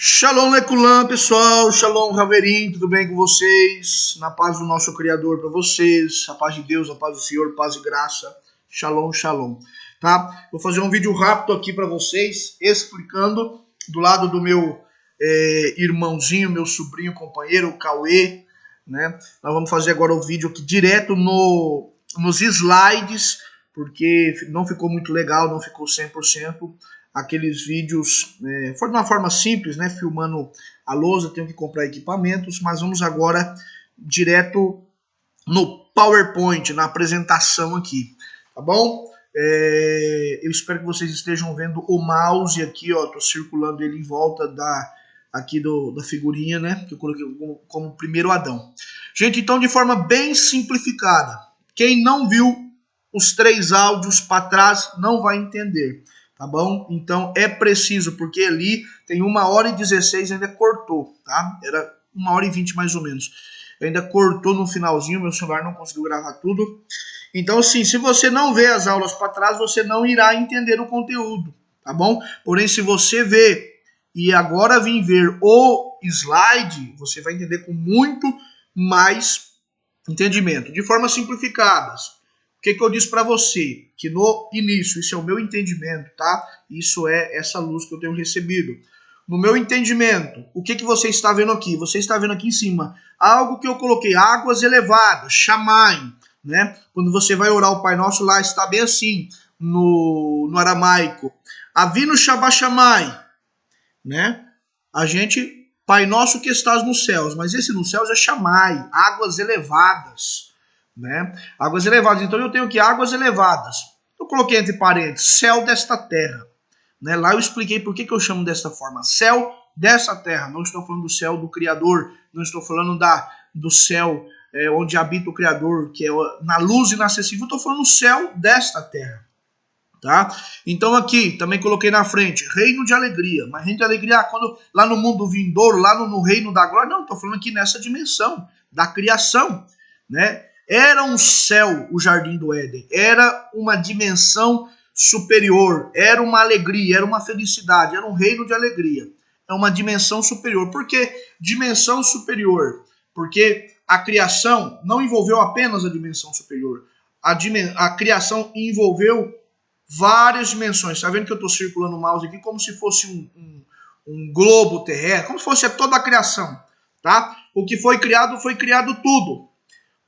Shalom Leculam, pessoal, Shalom Raveirim, tudo bem com vocês? Na paz do nosso Criador para vocês, a paz de Deus, a paz do Senhor, paz e graça, Shalom, Shalom, tá? Vou fazer um vídeo rápido aqui para vocês, explicando do lado do meu irmãozinho, meu sobrinho, companheiro, o Cauê, né? Nós vamos fazer agora o vídeo aqui direto nos slides, porque não ficou muito legal, não ficou 100%. Aqueles vídeos foram de uma forma simples, né? Filmando a lousa, tenho que comprar equipamentos, mas vamos agora direto no PowerPoint, na apresentação aqui, tá bom? Eu espero que vocês estejam vendo o mouse aqui, ó, tô circulando ele em volta da figurinha, né? Que eu coloquei como primeiro Adão. Gente, então de forma bem simplificada, quem não viu os 3 áudios para trás não vai entender. Tá bom? Então é preciso, porque ali tem 1h16, ainda cortou, tá? Era 1h20 mais ou menos. Ainda cortou no finalzinho, meu celular não conseguiu gravar tudo. Então, assim, se você não vê as aulas para trás, você não irá entender o conteúdo, tá bom? Porém, se você vê e agora vir ver o slide, você vai entender com muito mais entendimento, de forma simplificada. O que eu disse para você? Que no início, isso é o meu entendimento, tá? Isso é essa luz que eu tenho recebido. No meu entendimento, o que você está vendo aqui? Você está vendo aqui em cima algo que eu coloquei, águas elevadas, Shammai, né? Quando você vai orar o Pai Nosso, lá está bem assim, no aramaico. Avinu Shabbat Shammai, né? A gente, Pai Nosso que estás nos céus, mas esse nos céus é Shammai, águas elevadas. Né? Águas elevadas, então eu tenho aqui águas elevadas. Eu coloquei entre parênteses, céu desta terra. Né? Lá eu expliquei por que eu chamo desta forma, céu dessa terra. Não estou falando do céu do Criador, não estou falando do céu onde habita o Criador, que é na luz inacessível. Estou falando do céu desta terra. Tá? Então aqui também coloquei na frente reino de alegria, mas reino de alegria quando lá no mundo vindouro, lá no reino da glória. Não, estou falando aqui nessa dimensão da criação, né? Era um céu o jardim do Éden, era uma dimensão superior, era uma alegria, era uma felicidade, era um reino de alegria. É uma dimensão superior. Por que dimensão superior? Porque a criação não envolveu apenas a dimensão superior. A criação envolveu várias dimensões. Está vendo que eu estou circulando o mouse aqui como se fosse um globo terrestre, como se fosse toda a criação. Tá? O que foi criado tudo.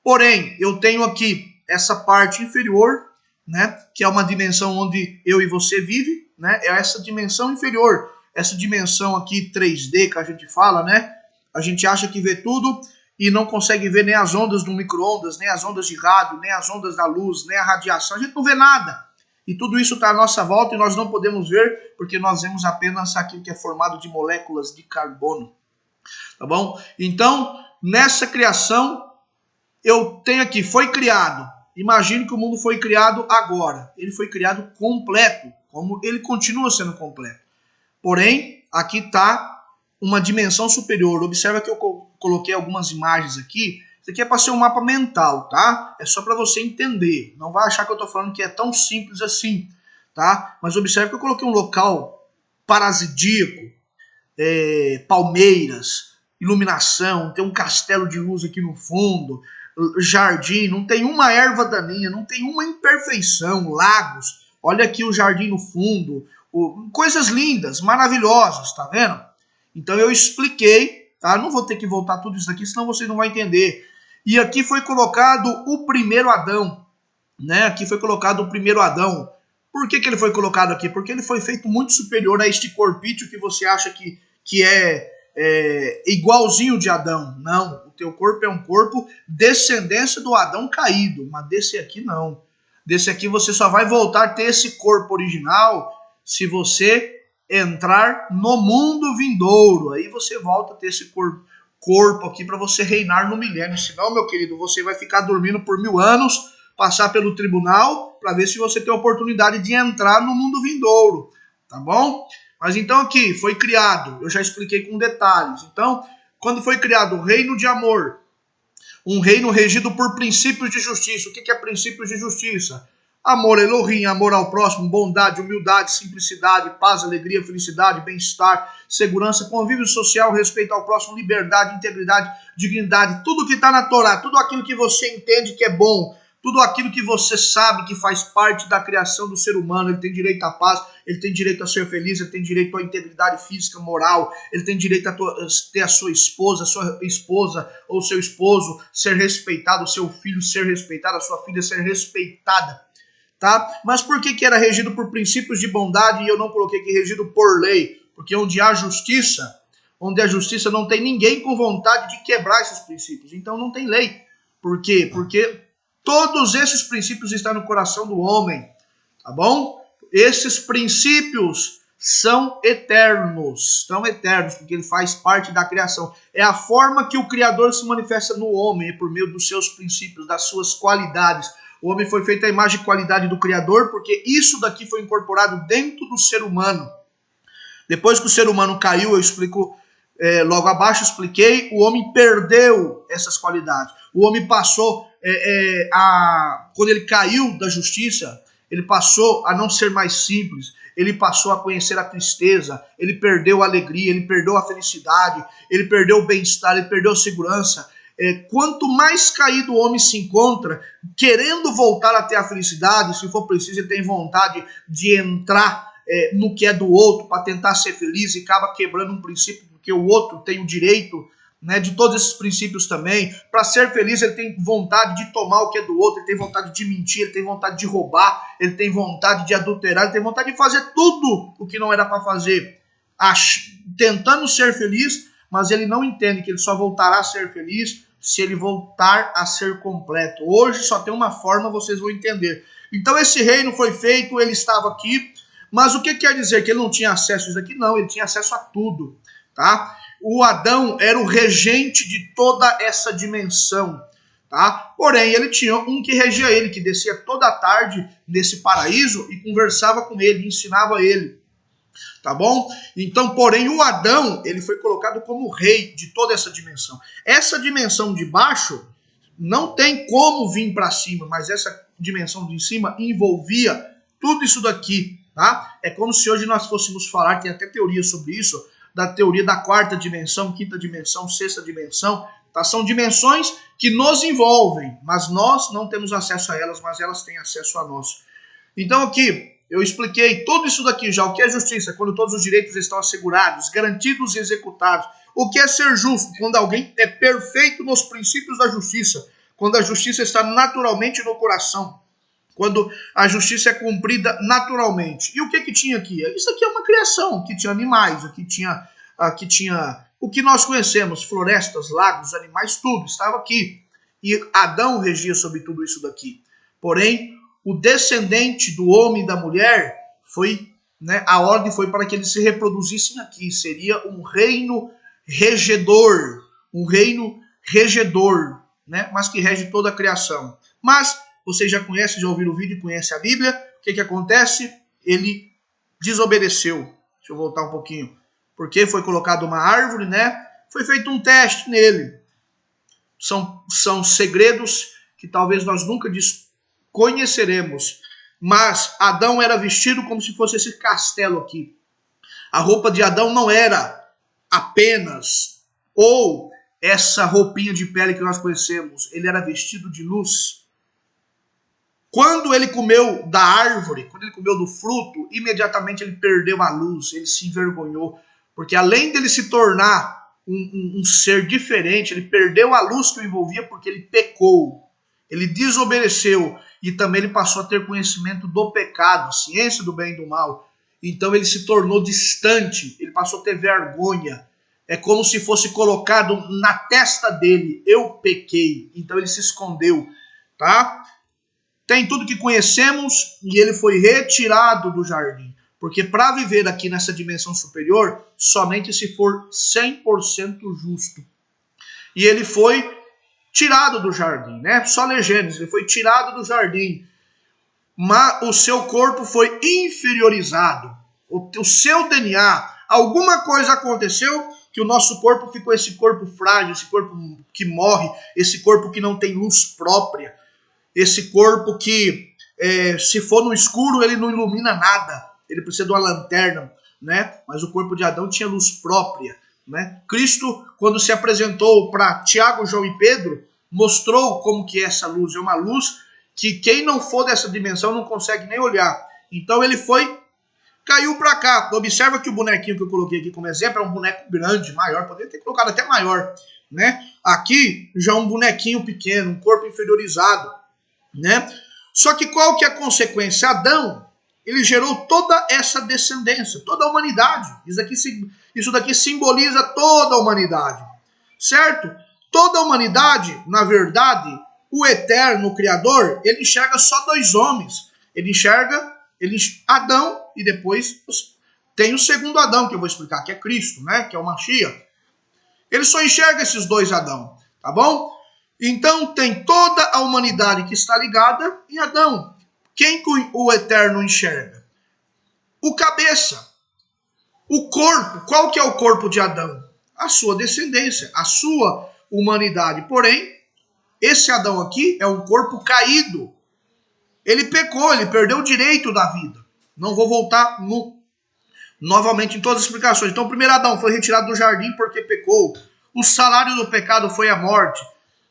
Porém, eu tenho aqui essa parte inferior, né, que é uma dimensão onde eu e você vive, né, é essa dimensão inferior, essa dimensão aqui 3D que a gente fala, né, a gente acha que vê tudo e não consegue ver nem as ondas do micro-ondas, nem as ondas de rádio, nem as ondas da luz, nem a radiação, a gente não vê nada. E tudo isso está à nossa volta e nós não podemos ver porque nós vemos apenas aquilo que é formado de moléculas de carbono. Tá bom? Então, nessa criação, eu tenho aqui, foi criado. Imagine que o mundo foi criado agora. Ele foi criado completo, como ele continua sendo completo. Porém, aqui está uma dimensão superior. Observa que eu coloquei algumas imagens aqui. Isso aqui é para ser um mapa mental, tá? É só para você entender. Não vai achar que eu estou falando que é tão simples assim, tá? Mas observe que eu coloquei um local paradisíaco, palmeiras, iluminação, tem um castelo de luz aqui no fundo, jardim, não tem uma erva daninha, não tem uma imperfeição, lagos, olha aqui o jardim no fundo, coisas lindas, maravilhosas, tá vendo? Então eu expliquei, tá? Não vou ter que voltar tudo isso aqui, senão vocês não vão entender. E aqui foi colocado o primeiro Adão, né? Aqui foi colocado o primeiro Adão. Por que ele foi colocado aqui? Porque ele foi feito muito superior a este corpício que você acha que é igualzinho de Adão. Não, o teu corpo é um corpo descendência do Adão caído, mas desse aqui não. Desse aqui você só vai voltar a ter esse corpo original se você entrar no mundo vindouro. Aí você volta a ter esse corpo aqui para você reinar no milênio. Senão, meu querido, você vai ficar dormindo por 1000 anos, passar pelo tribunal para ver se você tem a oportunidade de entrar no mundo vindouro. Tá bom? Mas então aqui, foi criado, eu já expliquei com detalhes. Então, quando foi criado o reino de amor, um reino regido por princípios de justiça. O que é princípios de justiça? Amor a Elohim, amor ao próximo, bondade, humildade, simplicidade, paz, alegria, felicidade, bem-estar, segurança, convívio social, respeito ao próximo, liberdade, integridade, dignidade, tudo que está na Torá, tudo aquilo que você entende que é bom, tudo aquilo que você sabe que faz parte da criação do ser humano. Ele tem direito à paz, ele tem direito a ser feliz, ele tem direito à integridade física, moral, ele tem direito a ter a sua esposa ou seu esposo ser respeitado, o seu filho ser respeitado, a sua filha ser respeitada. Tá? Mas por que era regido por princípios de bondade e eu não coloquei que regido por lei? Porque onde há justiça, não tem ninguém com vontade de quebrar esses princípios. Então não tem lei. Por quê? Porque todos esses princípios estão no coração do homem. Tá bom? Esses princípios são eternos, porque ele faz parte da criação. É a forma que o Criador se manifesta no homem, por meio dos seus princípios, das suas qualidades. O homem foi feito à imagem e qualidade do Criador, porque isso daqui foi incorporado dentro do ser humano. Depois que o ser humano caiu, eu explico logo abaixo, expliquei, o homem perdeu essas qualidades. O homem passou, quando ele caiu da justiça, ele passou a não ser mais simples, ele passou a conhecer a tristeza, ele perdeu a alegria, ele perdeu a felicidade, ele perdeu o bem-estar, ele perdeu a segurança. Quanto mais caído o homem se encontra, querendo voltar até a felicidade, se for preciso, ele tem vontade de entrar no que é do outro para tentar ser feliz e acaba quebrando um princípio, porque o outro tem o direito, né, de todos esses princípios também. Para ser feliz, ele tem vontade de tomar o que é do outro, ele tem vontade de mentir, ele tem vontade de roubar, ele tem vontade de adulterar, ele tem vontade de fazer tudo o que não era para fazer, tentando ser feliz, mas ele não entende que ele só voltará a ser feliz se ele voltar a ser completo. Hoje só tem uma forma, vocês vão entender. Então esse reino foi feito, ele estava aqui, mas o que quer dizer? Que ele não tinha acesso a isso aqui? Não, ele tinha acesso a tudo, tá? O Adão era o regente de toda essa dimensão, tá? Porém, ele tinha um que regia ele, que descia toda a tarde nesse paraíso e conversava com ele, ensinava ele. Tá bom? Então, porém, o Adão, ele foi colocado como rei de toda essa dimensão. Essa dimensão de baixo não tem como vir para cima, mas essa dimensão de cima envolvia tudo isso daqui, tá? É como se hoje nós fôssemos falar, tem até teoria sobre isso, da teoria da quarta dimensão, quinta dimensão, sexta dimensão, tá? São dimensões que nos envolvem, mas nós não temos acesso a elas, mas elas têm acesso a nós. Então aqui, eu expliquei tudo isso daqui já. O que é justiça? Quando todos os direitos estão assegurados, garantidos e executados. O que é ser justo? Quando alguém é perfeito nos princípios da justiça. Quando a justiça está naturalmente no coração. Quando a justiça é cumprida naturalmente. E o que tinha aqui? Isso aqui é uma criação. Aqui tinha animais, aqui tinha o que nós conhecemos, florestas, lagos, animais, tudo estava aqui. E Adão regia sobre tudo isso daqui. Porém, o descendente do homem e da mulher foi, né, a ordem foi para que eles se reproduzissem aqui. Seria um reino regedor, né, mas que rege toda a criação. Mas vocês já conhecem, já ouviram o vídeo e conhecem a Bíblia. O que acontece? Ele desobedeceu. Deixa eu voltar um pouquinho. Porque foi colocada uma árvore, né? Foi feito um teste nele. São segredos que talvez nós nunca conheceremos, mas Adão era vestido como se fosse esse castelo aqui. A roupa de Adão não era apenas ou essa roupinha de pele que nós conhecemos, ele era vestido de luz. Quando ele comeu da árvore, quando ele comeu do fruto, imediatamente ele perdeu a luz, ele se envergonhou, porque além dele se tornar um ser diferente, ele perdeu a luz que o envolvia porque ele pecou, ele desobedeceu. E também ele passou a ter conhecimento do pecado, ciência do bem e do mal. Então ele se tornou distante, ele passou a ter vergonha. É como se fosse colocado na testa dele, eu pequei. Então ele se escondeu, tá? Tem tudo que conhecemos e ele foi retirado do jardim. Porque para viver aqui nessa dimensão superior, somente se for 100% justo. E ele foi tirado do jardim, né? Só ler Gênesis, ele foi tirado do jardim. Mas o seu corpo foi inferiorizado. O seu DNA, alguma coisa aconteceu que o nosso corpo ficou esse corpo frágil, esse corpo que morre, esse corpo que não tem luz própria, esse corpo que se for no escuro, ele não ilumina nada. Ele precisa de uma lanterna, né? Mas o corpo de Adão tinha luz própria, né? Cristo, quando se apresentou para Tiago, João e Pedro, mostrou como que é essa luz. É uma luz que quem não for dessa dimensão não consegue nem olhar. Então ele caiu para cá. Observa que o bonequinho que eu coloquei aqui como exemplo é um boneco grande, maior. Poderia ter colocado até maior, né? Aqui já é um bonequinho pequeno, um corpo inferiorizado, né? Só que qual que é a consequência? Adão, ele gerou toda essa descendência, toda a humanidade. Isso daqui simboliza toda a humanidade, certo? Toda a humanidade, na verdade, o eterno, o Criador, ele enxerga só dois homens. Ele enxerga Adão e depois tem o segundo Adão, que eu vou explicar, que é Cristo, né? Que é o Mashiach. Ele só enxerga esses dois Adão, tá bom? Então tem toda a humanidade que está ligada em Adão. Quem o eterno enxerga? O cabeça, o corpo. Qual que é o corpo de Adão? A sua descendência, a sua humanidade. Porém, esse Adão aqui é um corpo caído. Ele pecou, ele perdeu o direito da vida. Não vou voltar novamente em todas as explicações. Então, o primeiro Adão foi retirado do jardim porque pecou. O salário do pecado foi a morte.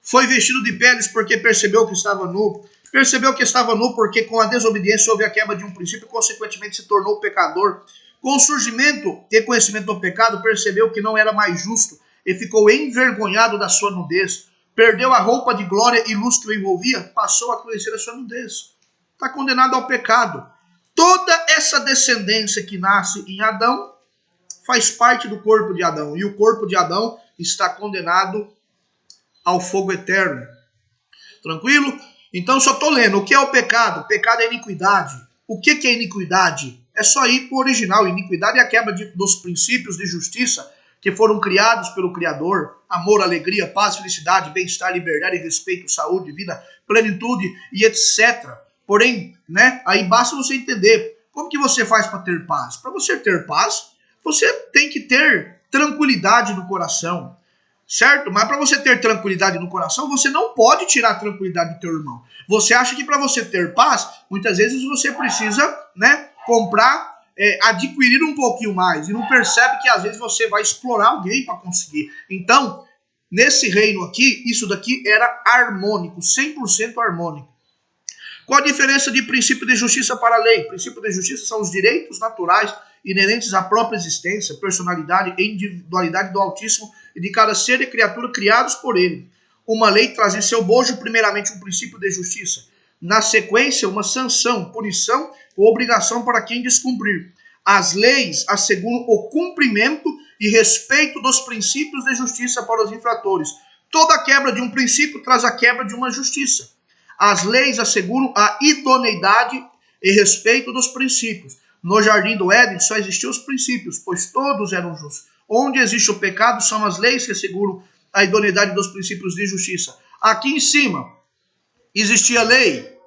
Foi vestido de peles porque percebeu que estava nu. Percebeu que estava nu porque com a desobediência houve a quebra de um princípio e consequentemente se tornou pecador. Com o surgimento e conhecimento do pecado, percebeu que não era mais justo e ficou envergonhado da sua nudez. Perdeu a roupa de glória e luz que o envolvia, passou a conhecer a sua nudez. Está condenado ao pecado. Toda essa descendência que nasce em Adão faz parte do corpo de Adão. E o corpo de Adão está condenado ao fogo eterno. Tranquilo? Então só estou lendo. O que é o pecado? O pecado é iniquidade. O que é iniquidade? É só ir para o original. Iniquidade é a quebra dos princípios de justiça que foram criados pelo Criador. Amor, alegria, paz, felicidade, bem-estar, liberdade, respeito, saúde, vida, plenitude e etc. Porém, né, aí basta você entender como que você faz para ter paz. Para você ter paz, você tem que ter tranquilidade no coração, certo? Mas para você ter tranquilidade no coração, você não pode tirar a tranquilidade do teu irmão. Você acha que para você ter paz, muitas vezes você precisa, né, comprar, adquirir um pouquinho mais e não percebe que às vezes você vai explorar alguém para conseguir. Então, nesse reino aqui, isso daqui era harmônico, 100% harmônico. Qual a diferença de princípio de justiça para a lei? Princípio de justiça são os direitos naturais inerentes à própria existência, personalidade e individualidade do Altíssimo e de cada ser e criatura criados por ele. Uma lei traz em seu bojo primeiramente um princípio de justiça, na sequência uma sanção, punição ou obrigação para quem descumprir. As leis asseguram o cumprimento e respeito dos princípios de justiça para os infratores. Toda quebra de um princípio traz a quebra de uma justiça. As leis asseguram a idoneidade e respeito dos princípios. No jardim do Éden só existiam os princípios, pois todos eram justos. Onde existe o pecado são as leis que asseguram a idoneidade dos princípios de justiça. Aqui em cima existia lei.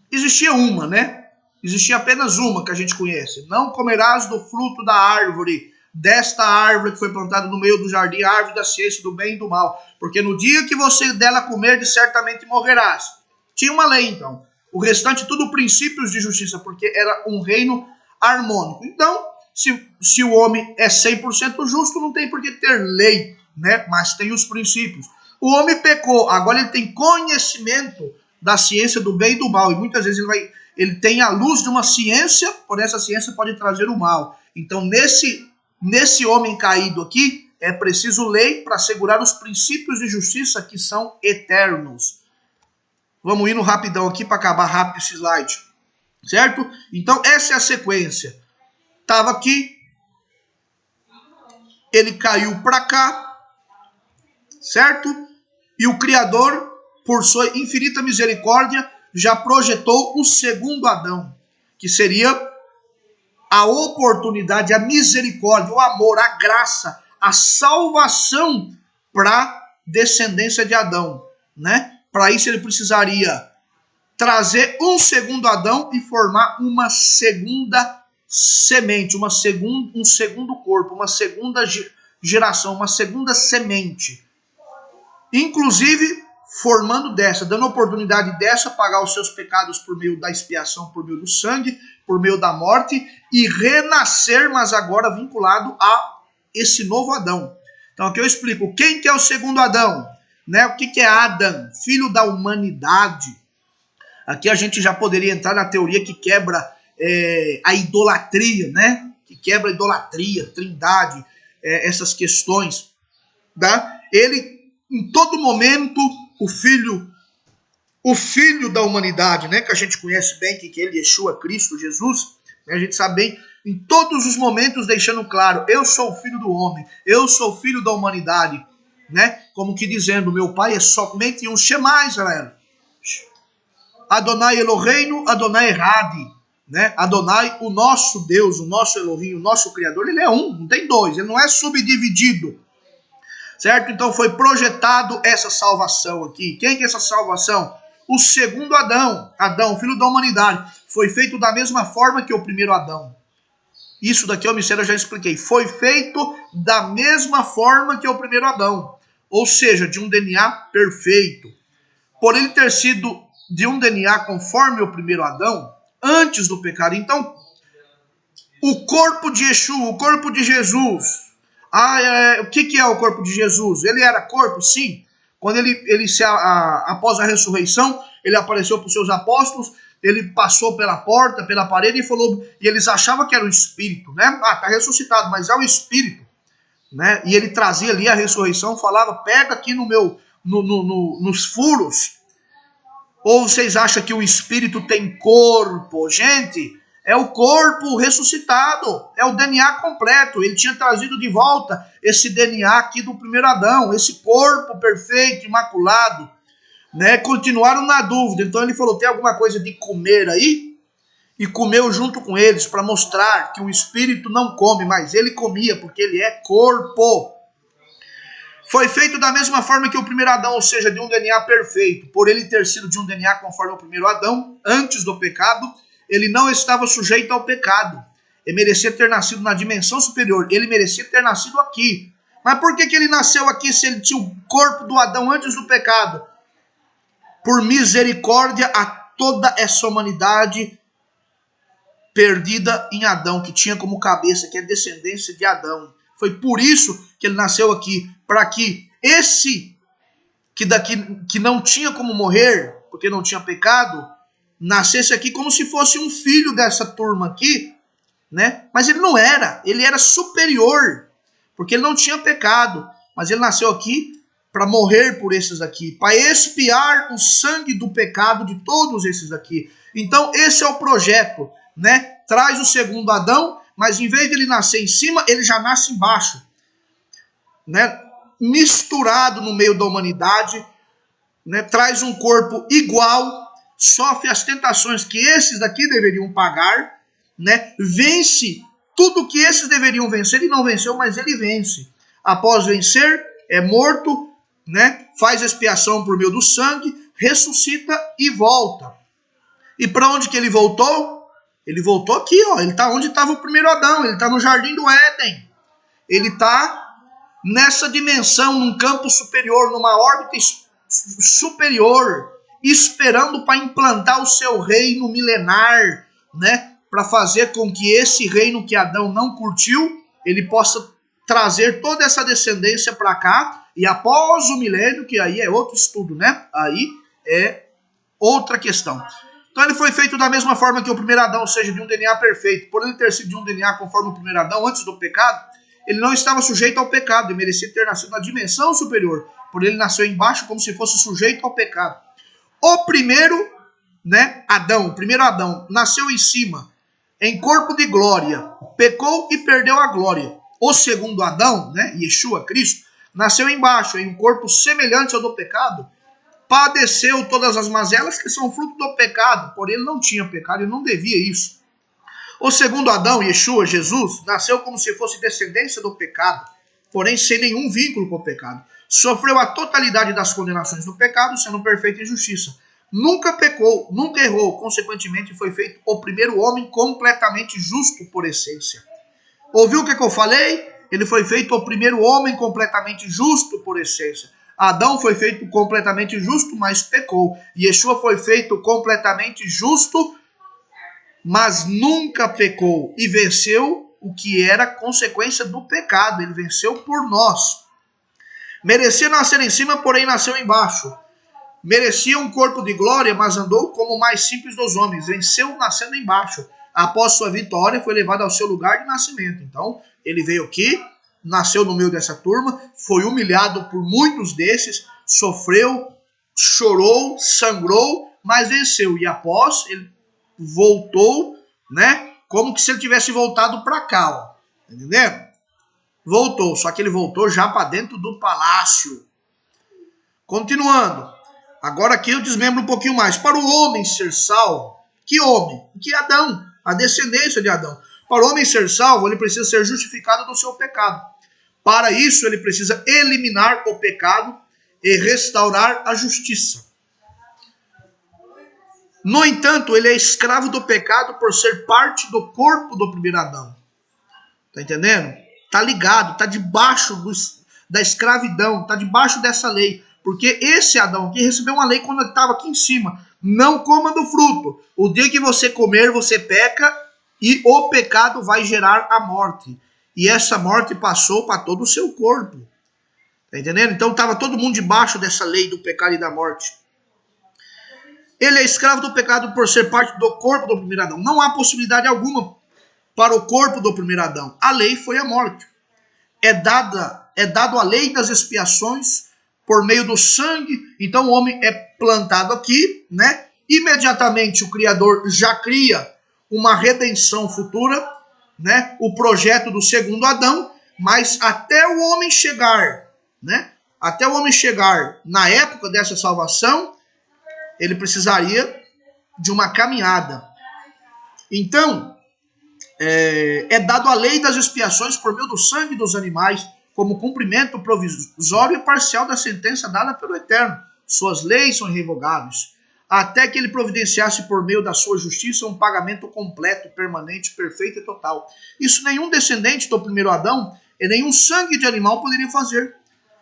Existia uma, né? Existia apenas uma que a gente conhece. Não comerás do fruto da árvore, desta árvore que foi plantada no meio do jardim, a árvore da ciência do bem e do mal. Porque no dia que você dela comer, certamente morrerás. Tinha uma lei, então. O restante, tudo princípios de justiça, porque era um reino harmônico. Então, se o homem é 100% justo, não tem por que ter lei, né? Mas tem os princípios. O homem pecou, agora ele tem conhecimento da ciência do bem e do mal. E muitas vezes ele tem a luz de uma ciência, por essa ciência pode trazer o mal. Então, nesse homem caído aqui, é preciso lei para assegurar os princípios de justiça que são eternos. Vamos indo rapidão aqui para acabar rápido esse slide. Certo? Então, essa é a sequência. Estava aqui. Ele caiu para cá. Certo? E o Criador, por sua infinita misericórdia, já projetou o segundo Adão, que seria a oportunidade, a misericórdia, o amor, a graça, a salvação para a descendência de Adão, né? Para isso ele precisaria trazer um segundo Adão e formar uma segunda semente, um segundo corpo, uma segunda geração, uma segunda semente. Inclusive formando dessa, dando oportunidade dessa pagar os seus pecados por meio da expiação, por meio do sangue, por meio da morte, e renascer, mas agora vinculado a esse novo Adão. Então aqui eu explico quem que é o segundo Adão, né? O que é Adão? Filho da humanidade. Aqui a gente já poderia entrar na teoria que quebra a idolatria, né? Que quebra a idolatria, trindade, essas questões. Tá? Ele, em todo momento, o filho da humanidade, né? Que a gente conhece bem, que ele, Yeshua, Cristo, Jesus, né? A gente sabe bem, em todos os momentos deixando claro, eu sou o filho do homem, eu sou o filho da humanidade, né? Como que dizendo, meu pai é somente um Shema Israel. Adonai Eloheinu, Adonai Erradi, né? Adonai, o nosso Deus, o nosso Elohim, o nosso Criador, ele é um, não tem dois, ele não é subdividido. Certo? Então foi projetado essa salvação aqui. Quem que é essa salvação? O segundo Adão, Adão, filho da humanidade, foi feito da mesma forma que o primeiro Adão. Isso daqui é o mistério, eu já expliquei. Foi feito da mesma forma que o primeiro Adão. Ou seja, de um DNA perfeito. Por ele ter sido de um DNA conforme o primeiro Adão, antes do pecado. Então, o corpo de Yeshua, o corpo de Jesus. O que é o corpo de Jesus? Ele era corpo? Sim. Quando após a ressurreição, ele apareceu para os seus apóstolos, ele passou pela porta, pela parede e falou, e eles achavam que era o Espírito, né? Está ressuscitado, mas é o Espírito, né? E ele trazia ali a ressurreição, falava, pega aqui nos furos. Ou vocês acham que o Espírito tem corpo? Gente, é o corpo ressuscitado, é o DNA completo. Ele tinha trazido de volta esse DNA aqui do primeiro Adão, esse corpo perfeito, imaculado, né? Continuaram na dúvida, então ele falou, tem alguma coisa de comer aí? E comeu junto com eles, para mostrar que o Espírito não come, mas ele comia, porque ele é corpo. Foi feito da mesma forma que o primeiro Adão, ou seja, de um DNA perfeito. Por ele ter sido de um DNA conforme o primeiro Adão, antes do pecado, ele não estava sujeito ao pecado. Ele merecia ter nascido na dimensão superior. Ele merecia ter nascido aqui. Mas por que ele nasceu aqui se ele tinha o corpo do Adão antes do pecado? Por misericórdia a toda essa humanidade perdida em Adão, que tinha como cabeça, que é descendência de Adão. Foi por isso que ele nasceu aqui, para que esse que não tinha como morrer, porque não tinha pecado, nascesse aqui como se fosse um filho dessa turma aqui, né? Mas ele não era, ele era superior, porque ele não tinha pecado, mas ele nasceu aqui para morrer por esses aqui, para expiar o sangue do pecado de todos esses aqui. Então esse é o projeto, né? Traz o segundo Adão, mas em vez de ele nascer em cima, ele já nasce embaixo, né? Misturado no meio da humanidade, né? Traz um corpo igual, sofre as tentações que esses daqui deveriam pagar, né? Vence tudo que esses deveriam vencer, ele não venceu, mas ele vence. Após vencer, é morto, né? Faz expiação por meio do sangue, ressuscita e volta. E para onde que ele voltou? Ele voltou aqui, ó. Ele está onde estava o primeiro Adão. Ele está no Jardim do Éden. Ele está nessa dimensão, num campo superior, numa órbita superior, esperando para implantar o seu reino milenar, né? Para fazer com que esse reino que Adão não curtiu, ele possa trazer toda essa descendência para cá. E após o milênio, que aí é outro estudo, né? Aí é outra questão. Então ele foi feito da mesma forma que o primeiro Adão, ou seja, de um DNA perfeito. Por ele ter sido de um DNA conforme o primeiro Adão, antes do pecado, ele não estava sujeito ao pecado e merecia ter nascido na dimensão superior. Por ele nasceu embaixo como se fosse sujeito ao pecado. O primeiro, né, Adão, o primeiro Adão, nasceu em cima, em corpo de glória, pecou e perdeu a glória. O segundo Adão, né, Yeshua, Cristo, nasceu embaixo, em um corpo semelhante ao do pecado, padeceu todas as mazelas que são fruto do pecado, porém ele não tinha pecado e não devia isso. O segundo Adão, Yeshua, Jesus, nasceu como se fosse descendência do pecado, porém sem nenhum vínculo com o pecado. Sofreu a totalidade das condenações do pecado, sendo perfeito em justiça. Nunca pecou, nunca errou, consequentemente foi feito o primeiro homem completamente justo por essência. Ouviu o que eu falei? Ele foi feito o primeiro homem completamente justo por essência. Adão foi feito completamente justo, mas pecou. Yeshua foi feito completamente justo, mas nunca pecou. E venceu o que era consequência do pecado. Ele venceu por nós. Merecia nascer em cima, porém nasceu embaixo. Merecia um corpo de glória, mas andou como o mais simples dos homens. Venceu nascendo embaixo. Após sua vitória, foi levado ao seu lugar de nascimento. Então, ele veio aqui, nasceu no meio dessa turma, foi humilhado por muitos desses, sofreu, chorou, sangrou, mas venceu. E após, ele voltou, né? Como que se ele tivesse voltado para cá, ó. Entendeu? Voltou, só que ele voltou já para dentro do palácio. Continuando. Agora aqui eu desmembro um pouquinho mais. Para o homem ser salvo, que homem? Que Adão, a descendência de Adão. Para o homem ser salvo, ele precisa ser justificado do seu pecado. Para isso, ele precisa eliminar o pecado e restaurar a justiça. No entanto, ele é escravo do pecado por ser parte do corpo do primeiro Adão. Tá entendendo? Tá ligado, tá debaixo da escravidão, tá debaixo dessa lei. Porque esse Adão aqui recebeu uma lei quando ele estava aqui em cima. Não coma do fruto. O dia que você comer, você peca e o pecado vai gerar a morte. E essa morte passou para todo o seu corpo. Tá entendendo? Então estava todo mundo debaixo dessa lei do pecado e da morte. Ele é escravo do pecado por ser parte do corpo do primeiro Adão. Não há possibilidade alguma para o corpo do primeiro Adão. A lei foi a morte. É dado a lei das expiações por meio do sangue. Então o homem é plantado aqui, né? Imediatamente o Criador já cria uma redenção futura, né? O projeto do segundo Adão, mas até o homem chegar, né? Até o homem chegar na época dessa salvação, ele precisaria de uma caminhada. Então, é dado a lei das expiações por meio do sangue dos animais, como cumprimento provisório e parcial da sentença dada pelo Eterno. Suas leis são irrevogáveis, até que ele providenciasse por meio da sua justiça um pagamento completo, permanente, perfeito e total. Isso nenhum descendente do primeiro Adão e nenhum sangue de animal poderia fazer.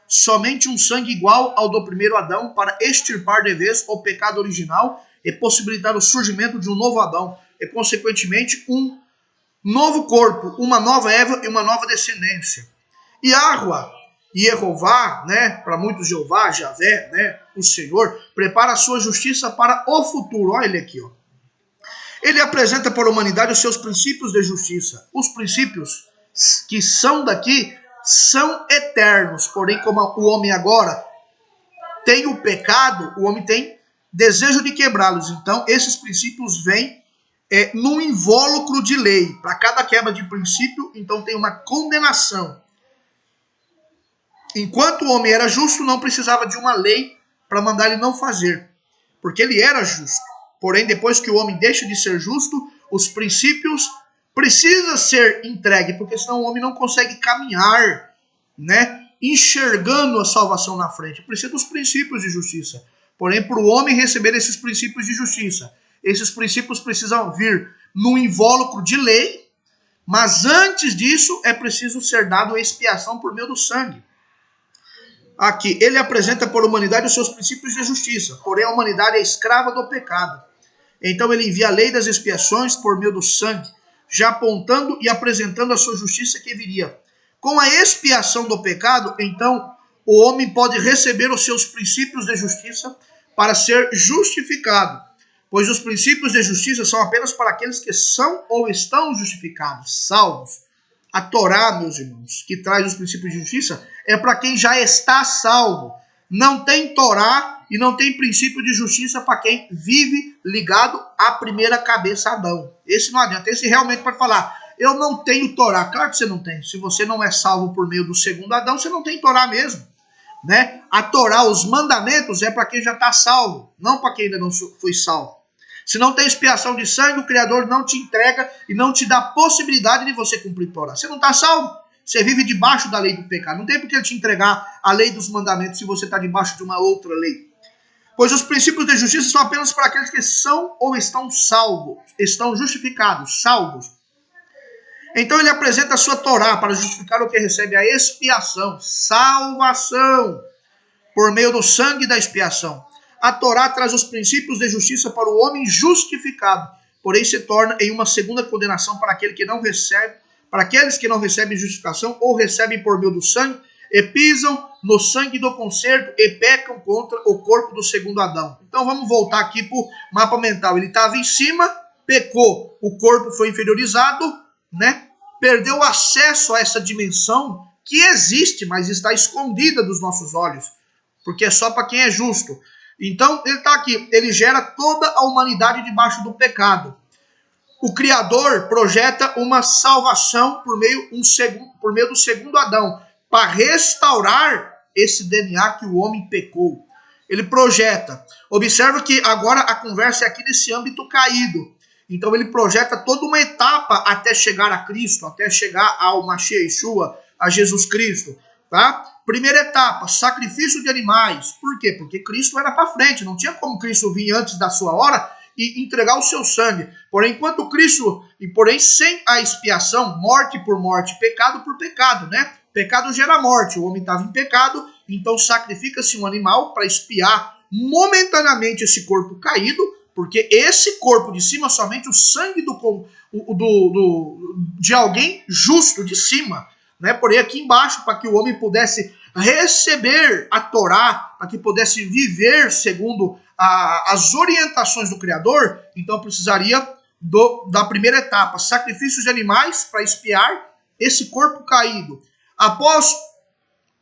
Somente um sangue igual ao do primeiro Adão para extirpar de vez o pecado original e possibilitar o surgimento de um novo Adão e, consequentemente, um novo corpo, uma nova Eva e uma nova descendência. Yahweh, Yehová, né, para muitos Jeová, Javé, né, o Senhor, prepara a sua justiça para o futuro. Olha ele aqui, ó. Ele apresenta para a humanidade os seus princípios de justiça. Os princípios que são daqui são eternos, porém como o homem agora tem o pecado, o homem tem desejo de quebrá-los. Então esses princípios vêm num invólucro de lei. Para cada quebra de princípio, então tem uma condenação. Enquanto o homem era justo, não precisava de uma lei para mandar ele não fazer, porque ele era justo. Porém, depois que o homem deixa de ser justo, os princípios precisam ser entregues, porque senão o homem não consegue caminhar, né, enxergando a salvação na frente. Precisa dos princípios de justiça. Porém, para o homem receber esses princípios de justiça, esses princípios precisam vir no invólucro de lei, mas antes disso é preciso ser dado a expiação por meio do sangue. Aqui, ele apresenta para a humanidade os seus princípios de justiça, porém a humanidade é escrava do pecado. Então ele envia a lei das expiações por meio do sangue, já apontando e apresentando a sua justiça que viria. Com a expiação do pecado, então, o homem pode receber os seus princípios de justiça para ser justificado, pois os princípios de justiça são apenas para aqueles que são ou estão justificados, salvos. A Torá, meus irmãos, que traz os princípios de justiça, é para quem já está salvo. Não tem Torá e não tem princípio de justiça para quem vive ligado à primeira cabeça Adão. Esse não adianta. Esse realmente pode falar, eu não tenho Torá. Claro que você não tem. Se você não é salvo por meio do segundo Adão, você não tem Torá mesmo, né? A Torá, os mandamentos, é para quem já está salvo, não para quem ainda não foi salvo. Se não tem expiação de sangue, o Criador não te entrega e não te dá possibilidade de você cumprir Torá. Você não está salvo. Você vive debaixo da lei do pecado. Não tem por que ele te entregar a lei dos mandamentos se você está debaixo de uma outra lei. Pois os princípios de justiça são apenas para aqueles que são ou estão salvos, estão justificados, salvos. Então ele apresenta a sua Torá para justificar o que recebe a expiação, salvação. por meio do sangue da expiação. A Torá traz os princípios de justiça para o homem justificado, porém se torna em uma segunda condenação para aquele que não recebe, para aqueles que não recebem justificação ou recebem por meio do sangue e pisam no sangue do concerto e pecam contra o corpo do segundo Adão. Então vamos voltar aqui para o mapa mental. Ele estava em cima, pecou, o corpo foi inferiorizado, né? Perdeu acesso a essa dimensão que existe, mas está escondida dos nossos olhos, porque é só para quem é justo. Então, ele está aqui, ele gera toda a humanidade debaixo do pecado. O Criador projeta uma salvação por meio do segundo Adão, para restaurar esse DNA que o homem pecou. Ele projeta. Observa que agora a conversa é aqui nesse âmbito caído. Então, ele projeta toda uma etapa até chegar a Cristo, até chegar ao Mashiach Yeshua, a Jesus Cristo. Tá? Primeira etapa, sacrifício de animais. Por quê? Porque Cristo era para frente. Não tinha como Cristo vir antes da sua hora e entregar o seu sangue. Porém, sem a expiação, morte por morte, pecado por pecado, né? Pecado gera morte. O homem estava em pecado, então sacrifica-se um animal para expiar momentaneamente esse corpo caído, porque esse corpo de cima, somente o sangue de alguém justo de cima, né? Porém, aqui embaixo, para que o homem pudesse receber a Torá, para que pudesse viver segundo as orientações do Criador, então precisaria da primeira etapa, sacrifícios de animais para expiar esse corpo caído. Após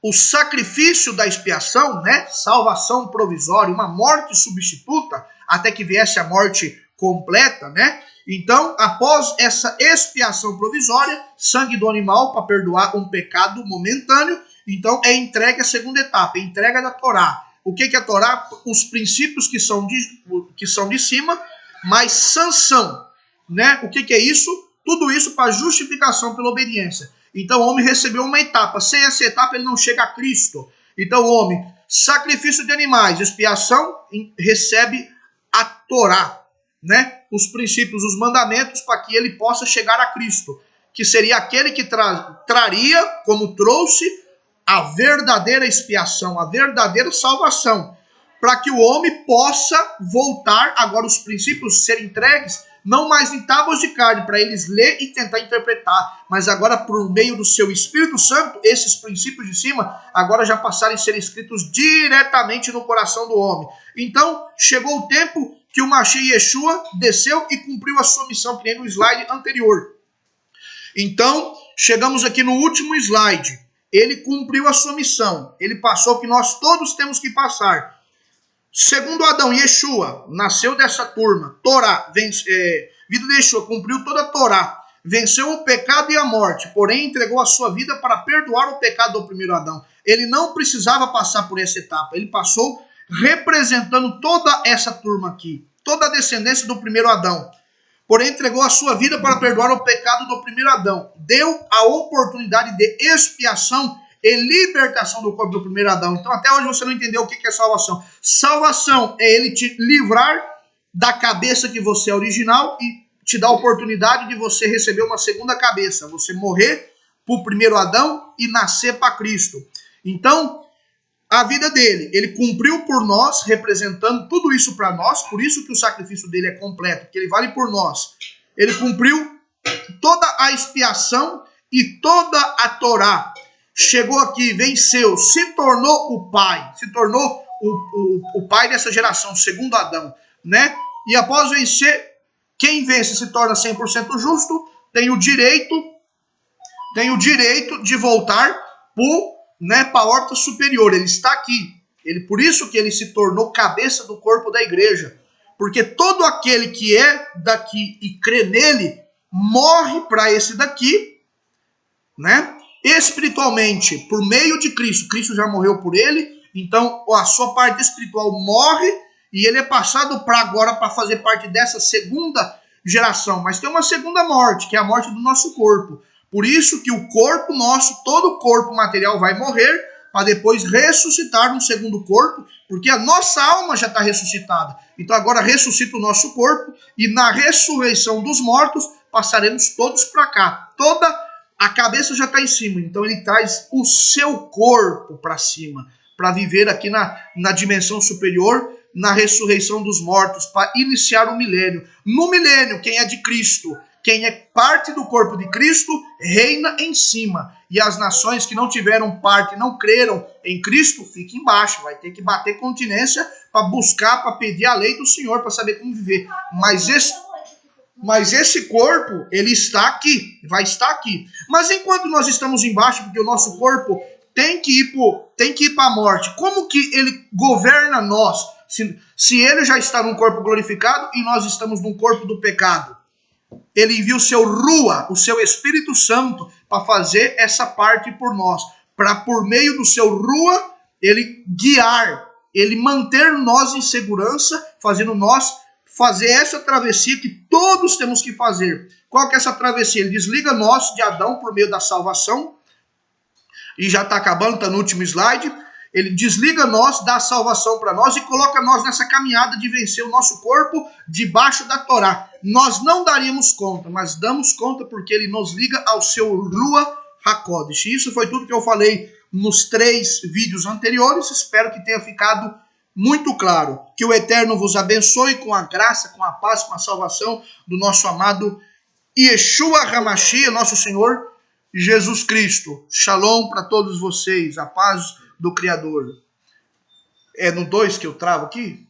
o sacrifício da expiação, né, salvação provisória, uma morte substituta, até que viesse a morte completa, né? Então, após essa expiação provisória, sangue do animal para perdoar um pecado momentâneo, então é entregue a segunda etapa, entrega da Torá. O que é a Torá? Os princípios que são de cima, mais sanção, né? O que é isso? Tudo isso para justificação pela obediência. Então o homem recebeu uma etapa. Sem essa etapa ele não chega a Cristo. Então o homem, sacrifício de animais, expiação, recebe a Torá, né? Os princípios, os mandamentos para que ele possa chegar a Cristo, que seria aquele que traria, como trouxe, a verdadeira expiação, a verdadeira salvação, para que o homem possa voltar, agora os princípios serem entregues, não mais em tábuas de carne, para eles ler e tentar interpretar, mas agora por meio do seu Espírito Santo, esses princípios de cima, agora já passarem a ser escritos diretamente no coração do homem. Então, chegou o tempo que o Mashiach Yeshua desceu e cumpriu a sua missão, que nem no slide anterior. Então, chegamos aqui no último slide. Ele cumpriu a sua missão. Ele passou o que nós todos temos que passar. Segundo Adão, Yeshua nasceu dessa turma. Torá, vida de Yeshua, cumpriu toda a Torá. Venceu o pecado e a morte, porém entregou a sua vida para perdoar o pecado do primeiro Adão. Ele não precisava passar por essa etapa. Ele passou representando toda essa turma aqui. Toda a descendência do primeiro Adão. Porém entregou a sua vida para perdoar o pecado do primeiro Adão. Deu a oportunidade de expiação e libertação do corpo do primeiro Adão. Então até hoje você não entendeu o que é salvação. Salvação é ele te livrar da cabeça que você é original e te dar a oportunidade de você receber uma segunda cabeça. Você morrer para o primeiro Adão e nascer para Cristo. Então, a vida dele, ele cumpriu por nós, representando tudo isso para nós, por isso que o sacrifício dele é completo, porque ele vale por nós. Ele cumpriu toda a expiação e toda a Torá. Chegou aqui, venceu, se tornou o pai, se tornou o pai dessa geração, segundo Adão, né? E após vencer, quem vence se torna 100% justo, tem o direito de voltar para a horta superior. Ele está aqui. Por isso que ele se tornou cabeça do corpo da igreja. Porque todo aquele que é daqui e crê nele, morre para esse daqui, né? Espiritualmente, por meio de Cristo. Cristo já morreu por ele, então a sua parte espiritual morre e ele é passado para agora para fazer parte dessa segunda geração. Mas tem uma segunda morte, que é a morte do nosso corpo. Por isso que o corpo nosso, todo o corpo material vai morrer, para depois ressuscitar num segundo corpo, porque a nossa alma já está ressuscitada. Então agora ressuscita o nosso corpo, e na ressurreição dos mortos, passaremos todos para cá. Toda a cabeça já está em cima, então ele traz o seu corpo para cima. para viver aqui na dimensão superior, na ressurreição dos mortos, para iniciar o milênio. No milênio, quem é de Cristo, quem é parte do corpo de Cristo, reina em cima. E as nações que não tiveram parte, não creram em Cristo, fiquem embaixo. Vai ter que bater continência para buscar, para pedir a lei do Senhor, para saber como viver. Mas esse corpo, ele está aqui, vai estar aqui. Mas enquanto nós estamos embaixo, porque o nosso corpo tem que ir para a morte, como que ele governa nós? Se ele já está num corpo glorificado e nós estamos num corpo do pecado. Ele envia o seu Rua, o seu Espírito Santo, para fazer essa parte por nós. Para, por meio do seu Rua, ele guiar, ele manter nós em segurança, fazendo nós fazer essa travessia que todos temos que fazer. Qual que é essa travessia? Ele desliga nós de Adão por meio da salvação. E já está acabando, está no último slide. Ele desliga nós, dá a salvação para nós e coloca nós nessa caminhada de vencer o nosso corpo debaixo da Torá. Nós não daríamos conta, mas damos conta porque ele nos liga ao seu Rua HaKodesh. Isso foi tudo que eu falei nos 3 vídeos anteriores. Espero que tenha ficado muito claro. Que o Eterno vos abençoe com a graça, com a paz, com a salvação do nosso amado Yeshua HaMashiach, nosso Senhor Jesus Cristo. Shalom para todos vocês. A paz do Criador. É no 2 que eu travo aqui?